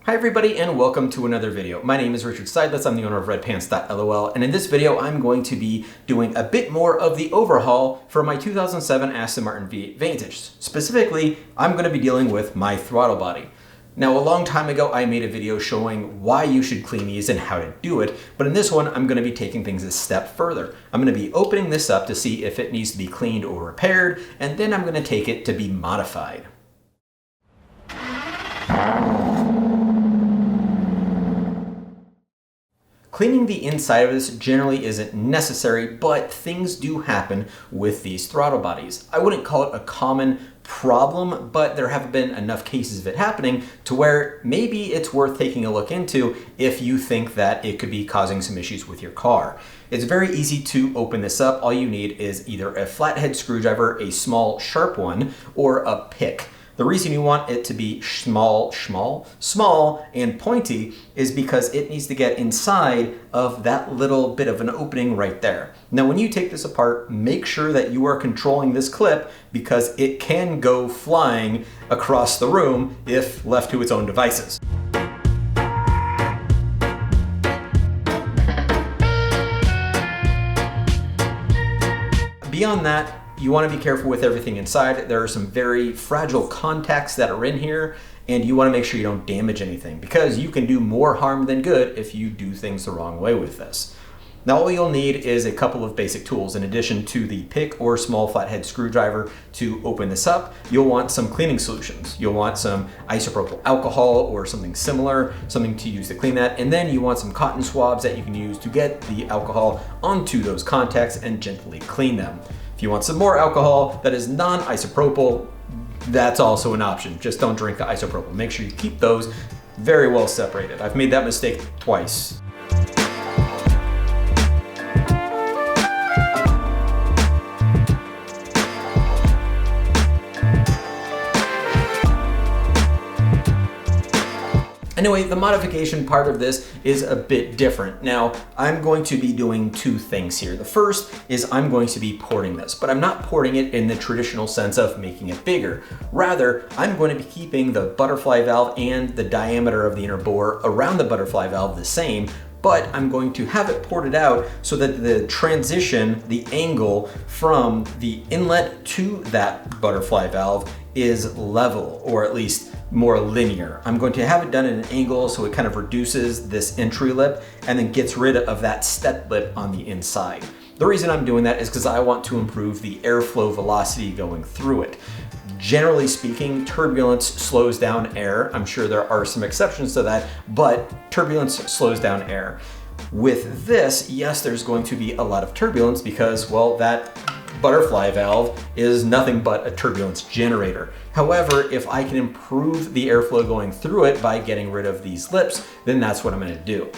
Hi everybody and welcome to another video. My name is Richard Seidlitz, I'm the owner of Redpants.lol, and in this video I'm going to be doing a bit more of the overhaul for my 2007 Aston Martin V8 Vantage. Specifically, I'm going to be dealing with my throttle body. Now a long time ago I made a video showing why you should clean these and how to do it, but in this one I'm going to be taking things a step further. I'm going to be opening this up to see if it needs to be cleaned or repaired, and then I'm going to take it to be modified. Cleaning the inside of this generally isn't necessary, but things do happen with these throttle bodies. I wouldn't call it a common problem, but there have been enough cases of it happening to where maybe it's worth taking a look into if you think that it could be causing some issues with your car. It's very easy to open this up. All you need is either a flathead screwdriver, a small sharp one, or a pick. The reason you want it to be small and pointy is because it needs to get inside of that little bit of an opening right there. Now when you take this apart, make sure that you are controlling this clip because it can go flying across the room if left to its own devices. Beyond that, you want to be careful with everything inside. There are some very fragile contacts that are in here, and you want to make sure you don't damage anything because you can do more harm than good if you do things the wrong way with this. Now all you'll need is a couple of basic tools. In addition to the pick or small flathead screwdriver to open this up, you'll want some cleaning solutions. You'll want some isopropyl alcohol or something similar, something to use to clean that, and then you want some cotton swabs that you can use to get the alcohol onto those contacts and gently clean them. If you want some more alcohol that is non-isopropyl, that's also an option. Just don't drink the isopropyl. Make sure you keep those very well separated. I've made that mistake twice. Anyway, the modification part of this is a bit different. Now, I'm going to be doing two things here. The first is I'm going to be porting this, but I'm not porting it in the traditional sense of making it bigger. Rather, I'm going to be keeping the butterfly valve and the diameter of the inner bore around the butterfly valve the same, but I'm going to have it ported out so that the transition, the angle from the inlet to that butterfly valve is level, or at least more linear. I'm going to have it done at an angle so it kind of reduces this entry lip and then gets rid of that step lip on the inside. The reason I'm doing that is because I want to improve the airflow velocity going through it. Generally speaking, turbulence slows down air. I'm sure there are some exceptions to that, but turbulence slows down air. With this, yes, there's going to be a lot of turbulence because, well, that butterfly valve is nothing but a turbulence generator. However, if I can improve the airflow going through it by getting rid of these lips, then that's what I'm going to do.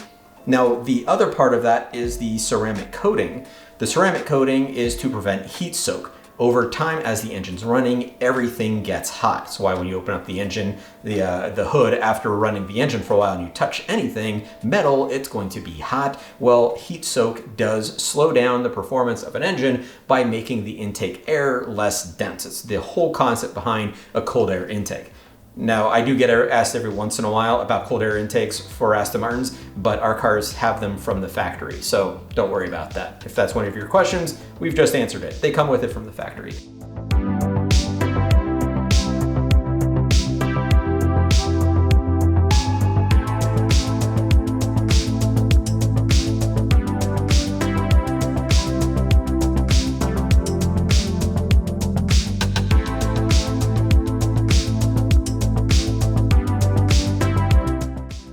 Now, the other part of that is the ceramic coating. The ceramic coating is to prevent heat soak. Over time, as the engine's running, everything gets hot. That's why when you open up the engine, the hood after running the engine for a while and you touch anything metal, it's going to be hot. Well, heat soak does slow down the performance of an engine by making the intake air less dense. It's the whole concept behind a cold air intake. Now, I do get asked every once in a while about cold air intakes for Aston Martins, but our cars have them from the factory, so don't worry about that. If that's one of your questions, we've just answered it. They come with it from the factory.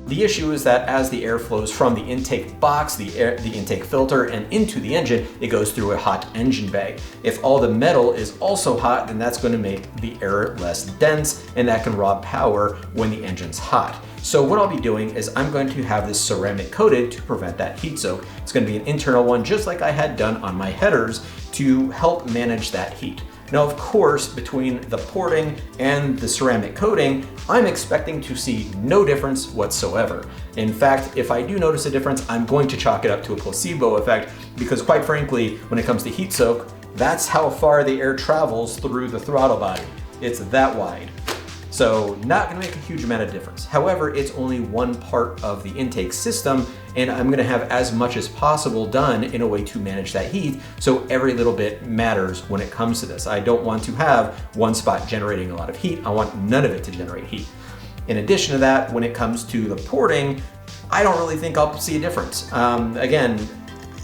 The issue is that as the air flows from the intake box, the intake filter, and into the engine, it goes through a hot engine bay. If all the metal is also hot, then that's going to make the air less dense, and that can rob power when the engine's hot. So what I'll be doing is I'm going to have this ceramic coated to prevent that heat soak. It's going to be an internal one just like I had done on my headers to help manage that heat. Now, of course, between the porting and the ceramic coating, I'm expecting to see no difference whatsoever. In fact, if I do notice a difference, I'm going to chalk it up to a placebo effect because, quite frankly, when it comes to heat soak, that's how far the air travels through the throttle body. It's that wide. So not gonna make a huge amount of difference. However, it's only one part of the intake system, and I'm gonna have as much as possible done in a way to manage that heat, so every little bit matters when it comes to this. I don't want to have one spot generating a lot of heat. I want none of it to generate heat. In addition to that, when it comes to the porting, I don't really think I'll see a difference. Again,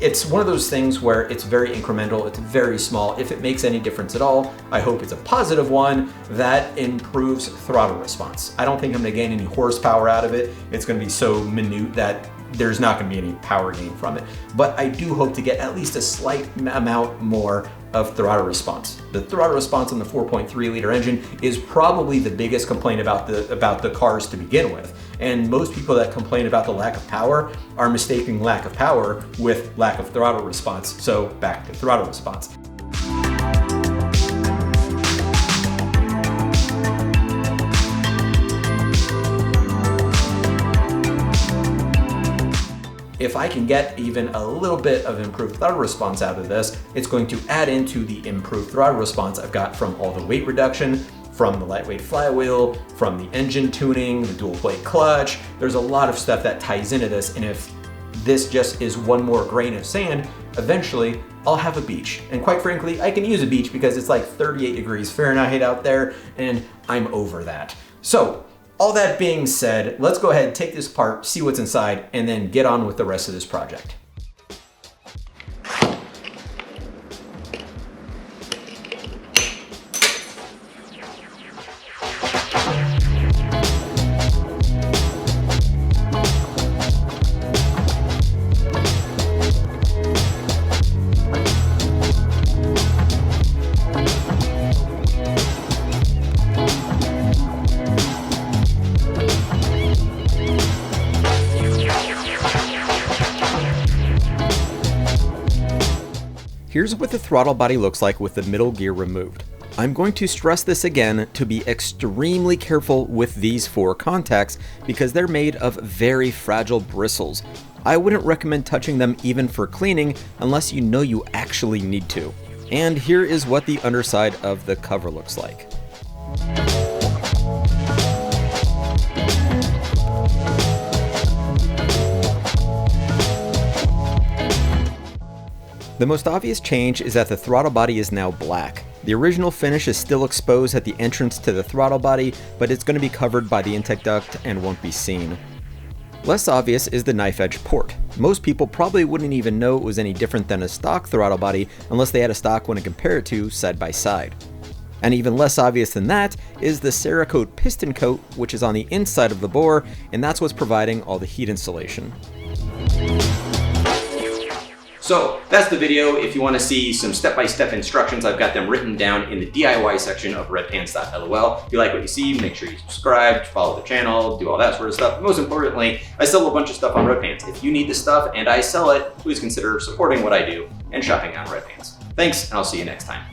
it's one of those things where it's very incremental, it's very small. If it makes any difference at all, I hope it's a positive one that improves throttle response. I don't think I'm gonna gain any horsepower out of it. It's gonna be so minute that there's not gonna be any power gain from it. But I do hope to get at least a slight amount more of throttle response. The throttle response on the 4.3 liter engine is probably the biggest complaint about the cars to begin with. And most people that complain about the lack of power are mistaking lack of power with lack of throttle response. So back to throttle response. If I can get even a little bit of improved throttle response out of this, it's going to add into the improved throttle response I've got from all the weight reduction, from the lightweight flywheel, from the engine tuning, the dual plate clutch. There's a lot of stuff that ties into this, and if this just is one more grain of sand, eventually I'll have a beach. And quite frankly, I can use a beach because it's like 38 degrees Fahrenheit out there, and I'm over that. So, all that being said, let's go ahead and take this apart, see what's inside, and then get on with the rest of this project. Here's what the throttle body looks like with the middle gear removed. I'm going to stress this again to be extremely careful with these 4 contacts because they're made of very fragile bristles. I wouldn't recommend touching them even for cleaning unless you know you actually need to. And here is what the underside of the cover looks like. The most obvious change is that the throttle body is now black. The original finish is still exposed at the entrance to the throttle body, but it's going to be covered by the intake duct and won't be seen. Less obvious is the knife edge port. Most people probably wouldn't even know it was any different than a stock throttle body unless they had a stock one to compare it to side by side. And even less obvious than that is the Cerakote piston coat, which is on the inside of the bore, and that's what's providing all the heat insulation. So that's the video. If you want to see some step-by-step instructions, I've got them written down in the DIY section of redpants.lol. If you like what you see, make sure you subscribe, follow the channel, do all that sort of stuff. Most importantly, I sell a bunch of stuff on Redpants. If you need the stuff and I sell it, please consider supporting what I do and shopping on Redpants. Thanks, and I'll see you next time.